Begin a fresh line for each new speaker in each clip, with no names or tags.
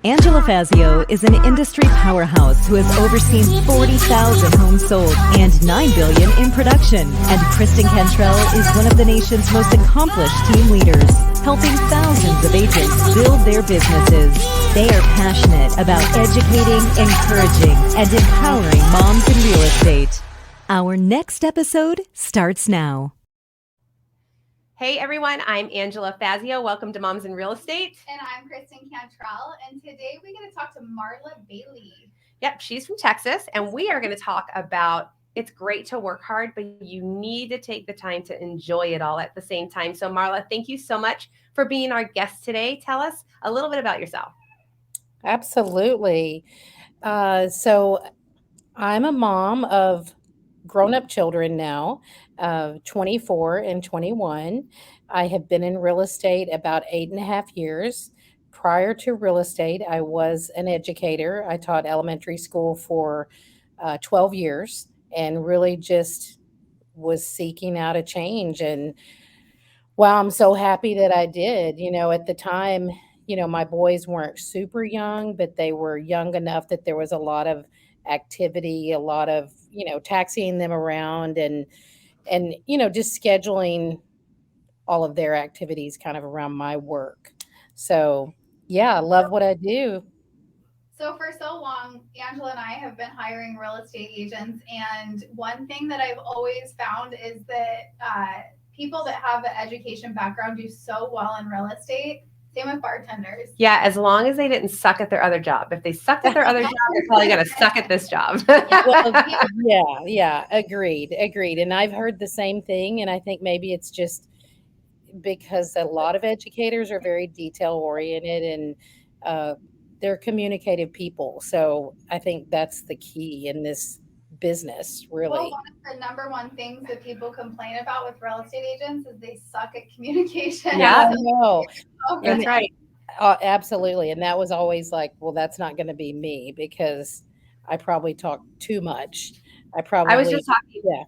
Angela Fazio is an industry powerhouse who has overseen 40,000 homes sold and $9 billion in production. And Kristen Cantrell is one of the nation's most accomplished team leaders, helping thousands of agents build their businesses. They are passionate about educating, encouraging, and empowering moms in real estate. Our next episode starts now.
Hey everyone, I'm Angela Fazio. Welcome to Moms in Real Estate.
And I'm Kristen Cantrell, and today we're going to talk to Marla Bailey.
Yep, she's from Texas, and we are going to talk about it's great to work hard, but you need to take the time to enjoy it all at the same time. So Marla, thank you so much for being our guest today. Tell us a little bit about yourself.
Absolutely. So I'm a mom of grown-up children now, 24 and 21. I have been in real estate about 8.5 years. Prior to real estate, I was an educator. I taught elementary school for 12 years and really just was seeking out a change. And wow, I'm so happy that I did. At the time, my boys weren't super young, but they were young enough that there was a lot of activity, a lot of, taxiing them around and just scheduling all of their activities kind of around my work. So, yeah, I love what I do.
So for so long, Angela and I have been hiring real estate agents, and one thing that I've always found is that people that have an education background do so well in real estate. Same with bartenders.
Yeah, as long as they didn't suck at their other job. If they sucked at their other job, they're probably going to suck at this job.
Yeah, agreed. And I've heard the same thing, and I think maybe it's just because a lot of educators are very detail oriented and they're communicative people. So I think that's the key in this business, really.
Well, one of the number one things that people complain about with real estate agents is they suck at communication.
Yeah.
No,
That's right.
absolutely. And that was always like, well, that's not going to be me because I probably talk too much.
I was just talking.
Yeah.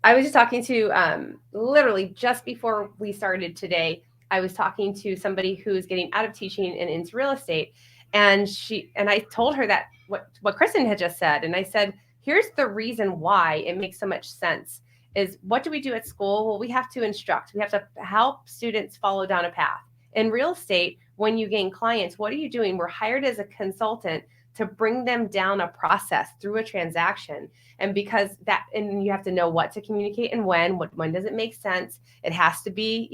I was just talking to literally just before we started today. I was talking to somebody who's getting out of teaching and into real estate, and I told her that what Kristen had just said, and I said, here's the reason why it makes so much sense. Is what do we do at school? Well, we have to instruct. We have to help students follow down a path. In real estate, when you gain clients, what are you doing? We're hired as a consultant to bring them down a process through a transaction. And and you have to know what to communicate and when does it make sense? It has to be,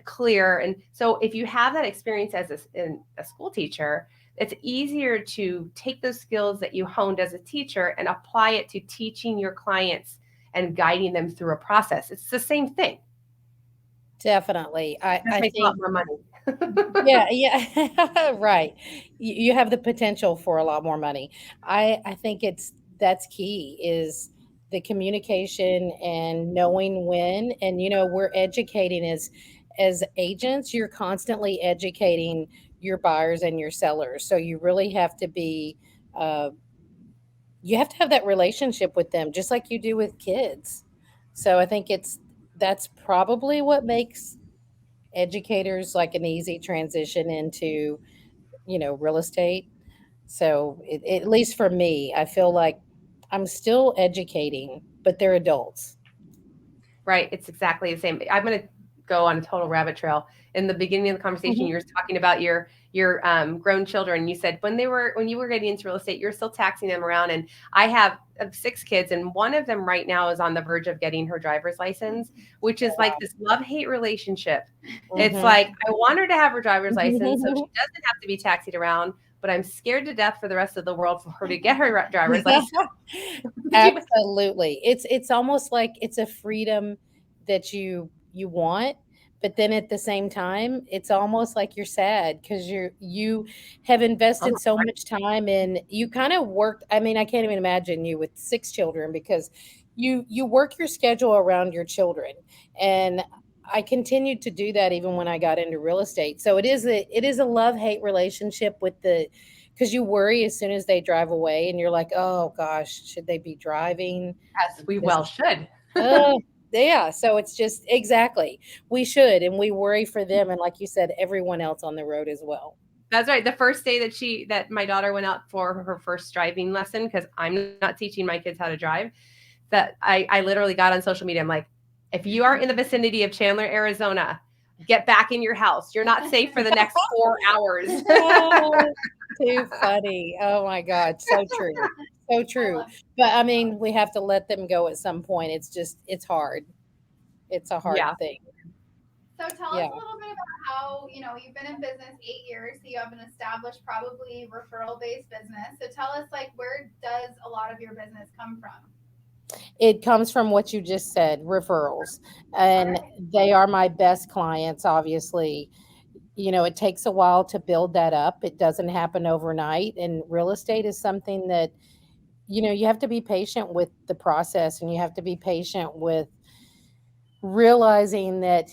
clear. And so if you have that experience as a school teacher, it's easier to take those skills that you honed as a teacher and apply it to teaching your clients and guiding them through a process. It's the same thing.
Definitely. I
Makes a lot more money.
Yeah, right. You have the potential for a lot more money. I think that's key is the communication and knowing when. And we're educating as agents. You're constantly educating your buyers and your sellers. So you really have to be you have to have that relationship with them, just like you do with kids. So I think that's probably what makes educators like an easy transition into real estate. So at least for me, I feel like I'm still educating, but they're adults.
Right. It's exactly the same. I'm going to go on a total rabbit trail. In the beginning of the conversation, you were talking about your grown children. You said when you were getting into real estate, you're still taxing them around. And I have 6 kids, and one of them right now is on the verge of getting her driver's license, which is like this love-hate relationship. It's like, I want her to have her driver's license so she doesn't have to be taxied around, but I'm scared to death for the rest of the world for her to get her driver's license.
Absolutely. It's almost like it's a freedom that you want, but then at the same time, it's almost like you're sad because you have invested so much time and you kind of worked. I mean, I can't even imagine you with 6 children because you work your schedule around your children. And I continued to do that even when I got into real estate. So it is a love-hate relationship because you worry as soon as they drive away and you're like, oh gosh, should they be driving?
Yes, we well should.
Yeah. So it's just exactly, we should, and we worry for them. And like you said, everyone else on the road as well.
That's right. The first day that my daughter went out for her first driving lesson, because I'm not teaching my kids how to drive, that I literally got on social media. I'm like, if you are in the vicinity of Chandler, Arizona, get back in your house. You're not safe for the next 4 hours.
Oh, too funny. Oh my God. So true. So true. But I mean, we have to let them go at some point. It's just, it's hard. It's a hard
Yeah.
thing.
So tell us
Yeah.
a little bit about how, you've been in business 8 years, so you have an established, probably referral-based business. So tell us, like, where does a lot of your business come from?
It comes from what you just said, referrals.
All
And
right.
they are my best clients, obviously. It takes a while to build that up. It doesn't happen overnight. And real estate is something that, you have to be patient with the process, and you have to be patient with realizing that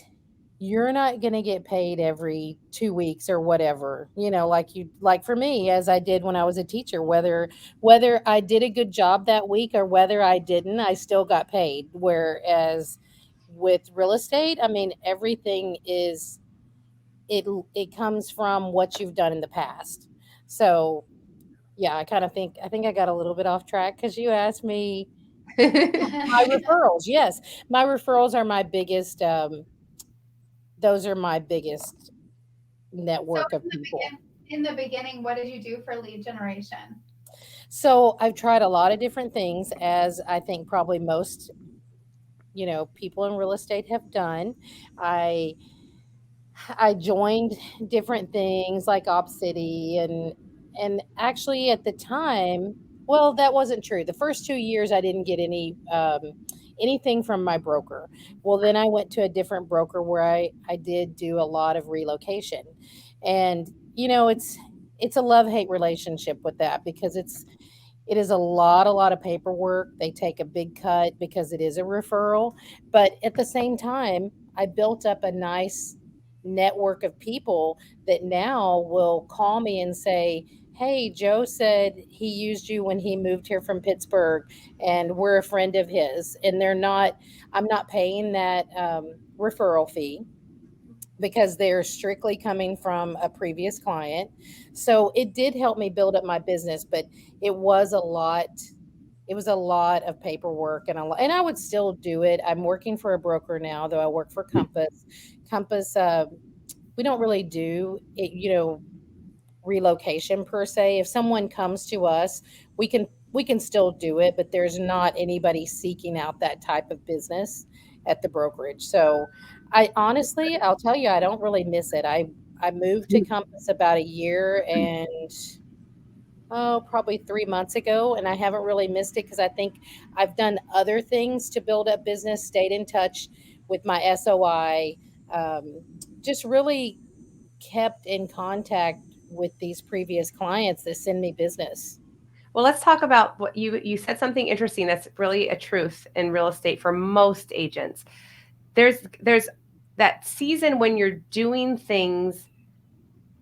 you're not going to get paid every 2 weeks or whatever, like for me, as I did when I was a teacher, whether I did a good job that week or whether I didn't, I still got paid. Whereas with real estate, I mean, everything is, it comes from what you've done in the past. So yeah, I think I got a little bit off track because you asked me my referrals. Yes, my referrals are my biggest. Those are my biggest
So
network of people.
in the beginning, what did you do for lead generation?
So I've tried a lot of different things, as I think probably most, people in real estate have done. I I joined different things like Op City, and actually at the time, well, that wasn't true. The first 2 years I didn't get anything from my broker. Well, then I went to a different broker where I did do a lot of relocation, and it's a love hate relationship with that, because it is a lot of paperwork. They take a big cut because it is a referral. But at the same time, I built up a nice network of people that now will call me and say, "Hey, Joe said he used you when he moved here from Pittsburgh, and we're a friend of his." And I'm not paying that referral fee, because they're strictly coming from a previous client. So it did help me build up my business, but it was a lot. It was a lot of paperwork, and I would still do it. I'm working for a broker now, though I work for Compass. Compass, we don't really do it, relocation per se. If someone comes to us, we can still do it, but there's not anybody seeking out that type of business at the brokerage. So I honestly, I'll tell you, I don't really miss it. I moved to Compass about a year and probably 3 months ago, and I haven't really missed it because I think I've done other things to build up business, stayed in touch with my SOI, just really kept in contact with these previous clients that send me business.
Well, let's talk about what you said something interesting that's really a truth in real estate for most agents. There's that season when you're doing things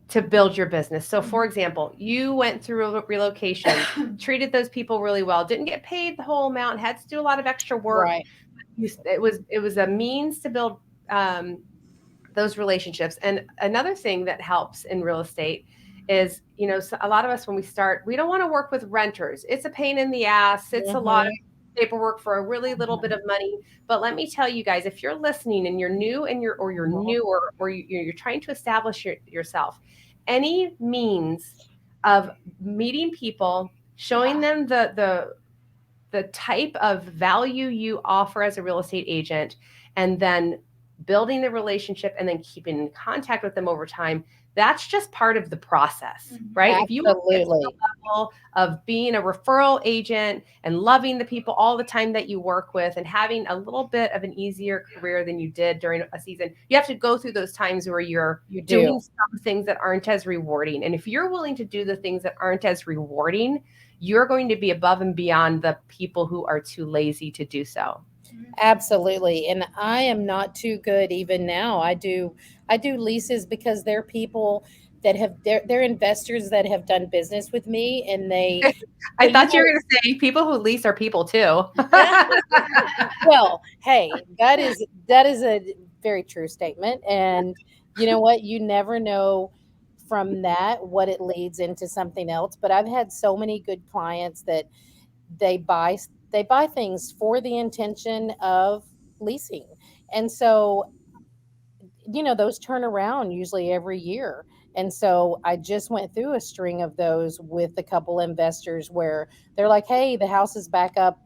to build your business. So for example, you went through a relocation, treated those people really well, didn't get paid the whole amount, had to do a lot of extra work.
Right.
It was a means to build those relationships. And another thing that helps in real estate is, so a lot of us, when we start, we don't want to work with renters. It's a pain in the ass. It's a lot of
Mhm.
paperwork for a really little bit of money. But let me tell you guys, if you're listening and you're new and you're
Mhm.
newer, or you're trying to establish yourself, any means of meeting people, showing them the type of value you offer as a real estate agent, and then building the relationship and then keeping in contact with them over time, that's just part of the process, right? If you want to get to the
Absolutely.
level of being a referral agent and loving the people all the time that you work with and having a little bit of an easier career than you did during a season, you have to go through those times where you're
You
doing
do.
some things that aren't as rewarding. And if you're willing to do the things that aren't as rewarding, you're going to be above and beyond the people who are too lazy to do so.
Absolutely. And I am not too good even now. I do leases because they're people that they're investors that have done business with me, and
I
they
thought you were going to say people who lease are people too.
well, hey, that is a very true statement. And you know what? You never know from that what it leads into something else. But I've had so many good clients that they buy things for the intention of leasing. And so, those turn around usually every year. And so I just went through a string of those with a couple investors where they're like, hey, the house is back up,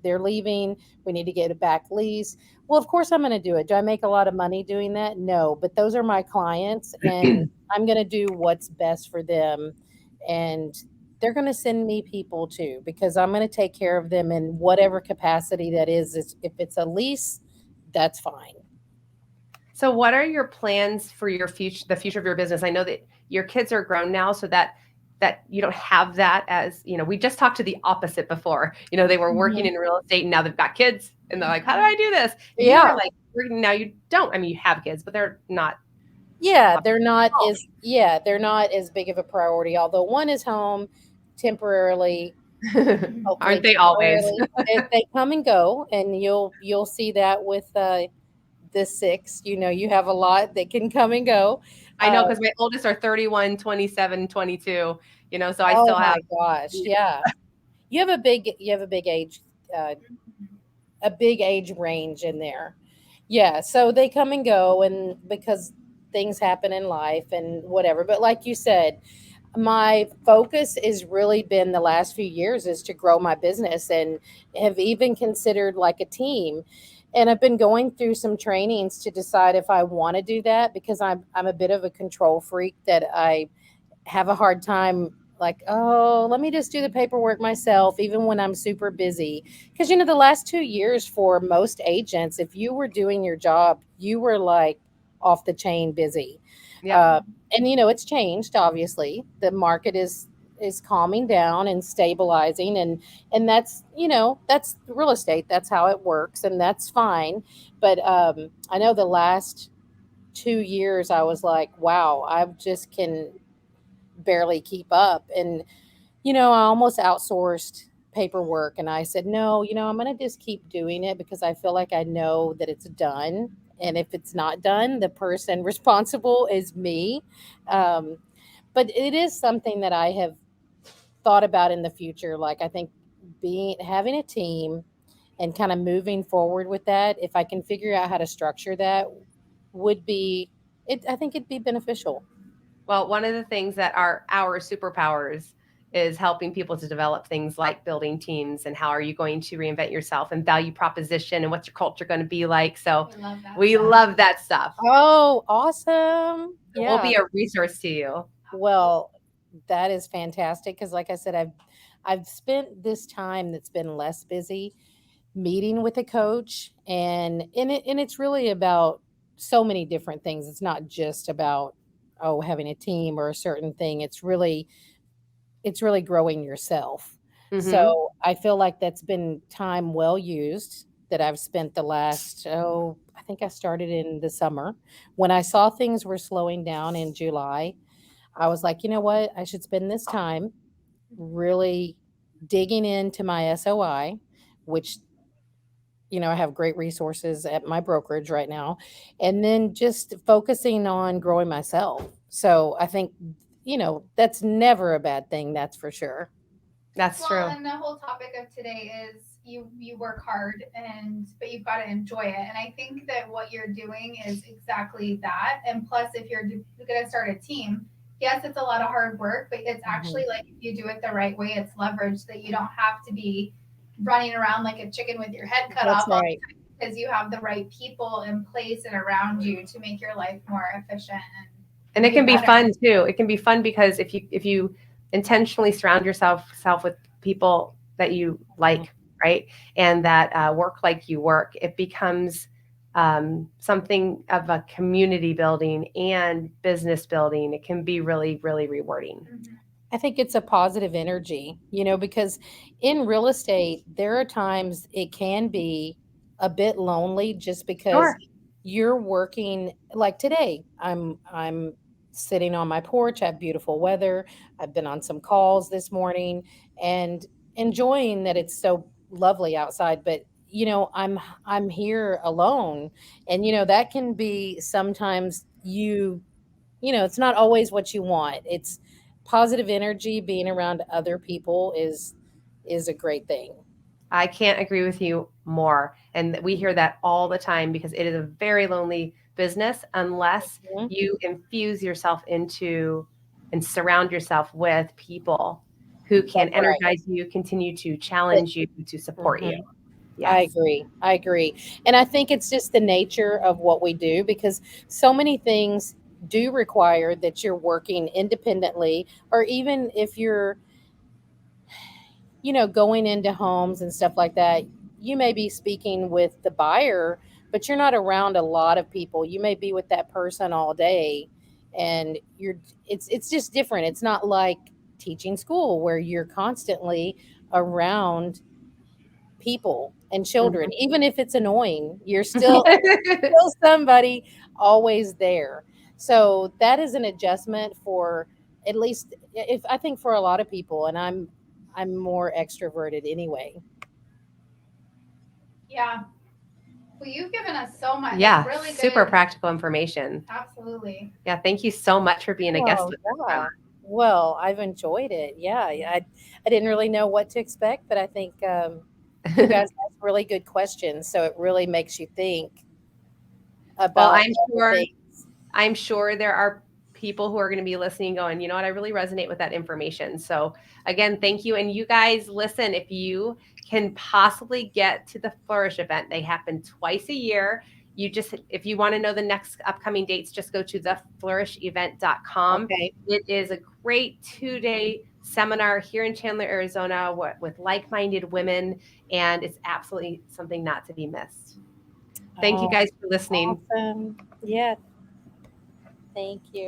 they're leaving, we need to get it back leased. Well, of course I'm going to do it. Do I make a lot of money doing that? No, but those are my clients, and I'm going to do what's best for them. And they're going to send me people too, because I'm going to take care of them in whatever capacity that is. If it's a lease, that's fine.
So what are your plans for your future, the future of your business? I know that your kids are grown now, so that you don't have that as, we just talked to the opposite before. They were working
Mhm.
in real estate and now they've got kids and they're like, how do I do this? You
Yeah.
are like, now you don't. I mean, you have kids, but they're not.
Yeah, they're not as big of a priority. Although one is home temporarily, hopefully
Aren't they always?
temporarily. They come and go, and you'll see that with the six. You have a lot that can come and go.
I know,
Uh,
because my oldest are 31, 27, 22, so I
oh
still have.
my gosh, yeah. You have a big age, uh, a big age range in there. Yeah, so they come and go, and because things happen in life and whatever. But like you said, my focus has really been the last few years is to grow my business, and have even considered like a team. And I've been going through some trainings to decide if I want to do that, because I'm a bit of a control freak, that I have a hard time, like, oh, let me just do the paperwork myself even when I'm super busy. Because the last 2 years for most agents, if you were doing your job, you were like off the chain busy.
Yep.
uh, and it's changed. Obviously the market is calming down and stabilizing, and that's real estate, that's how it works, and that's fine. But I know the last 2 years I was like, wow, I just can barely keep up. And I almost outsourced paperwork, and I said, no, I'm going to just keep doing it, because I feel like I know that it's done. And if it's not done, the person responsible is me. Um, but it is something that I have thought about in the future. Like, I think having a team and kind of moving forward with that, if I can figure out how to structure that, would be I think it'd be beneficial.
Well, one of the things that are our superpowers is helping people to develop things like building teams and how are you going to reinvent yourself and value proposition and what's your culture going to be like. So
We love that
we
stuff.
love that stuff.
Oh, awesome.
So we'll
Yeah.
be a resource to you.
Well, that is fantastic, because like I said, I've spent this time that's been less busy meeting with a coach, and it's really about so many different things. It's not just about, oh, having a team or a certain thing. It's really growing yourself.
Mm-hmm.
So I feel like that's been time well used, that I've spent the last, I think I started in the summer when I saw things were slowing down in July. I was like, you know what? I should spend this time really digging into my SOI, which, I have great resources at my brokerage right now, and then just focusing on growing myself. So I think, that's never a bad thing. That's for sure.
That's
Well,
true.
and the whole topic of today is you work hard, but you've got to enjoy it. And I think that what you're doing is exactly that. And plus, if you're going to start a team, yes, it's a lot of hard work, but it's
Mhm.
actually, like, if you do it the right way, it's leverage that you don't have to be running around like a chicken with your head cut
That's
off all
right.
the time, because you have the right people in place and around you to make your life more efficient
And
and
it
do
can be
better.
fun too. It can be fun because if you intentionally surround yourself with people that you like, right, and that work like you work, it becomes something of a community building and business building. It can be really, really rewarding.
Mhm.
I think it's a positive energy, because in real estate, there are times it can be a bit lonely, just because
Sure.
you're working. Like today, I'm sitting on my porch. I have beautiful weather. I've been on some calls this morning and enjoying that it's so lovely outside, but I'm here alone, and that can be sometimes it's not always what you want. It's positive energy. Being around other people is a great thing.
I can't agree with you more. And we hear that all the time because it is a very lonely business unless
Mhm.
you infuse yourself into and surround yourself with people who can
That's right.
energize you, continue to
But,
challenge you, to support you.
mhm. I
Yes.
agree. I agree. And I think it's just the nature of what we do because so many things do require that you're working independently, or even if you're, going into homes and stuff like that, you may be speaking with the buyer, but you're not around a lot of people. You may be with that person all day, and it's just different. It's not like teaching school where you're constantly around people and children.
Mhm.
Even if it's annoying, you're still somebody always there. So that is an adjustment for, at least, if I think, for a lot of people, and I'm more extroverted anyway.
Yeah. Well, you've given us so much, like
Yeah,
really
super
good.
practical information.
Absolutely.
Yeah, thank you so much for being a guest
Well,
with us,
yeah.
Marla.
Well, I've enjoyed it. Yeah, I didn't really know what to expect, but I think you guys asked really good questions, so it really makes you think
Well,
about other things.
I'm sure there are people who are going to be listening going, you know what, I really resonate with that information. So, again, thank you. And you guys, listen, if you can possibly get to the Flourish event, they happen twice a year. You just, if you want to know the next upcoming dates, just go to theflourishevent.com.
Okay.
It is a great 2-day seminar here in Chandler, Arizona, with like minded women, and it's absolutely something not to be missed. Thank you
Oh,
guys for listening.
awesome. Yeah, thank you.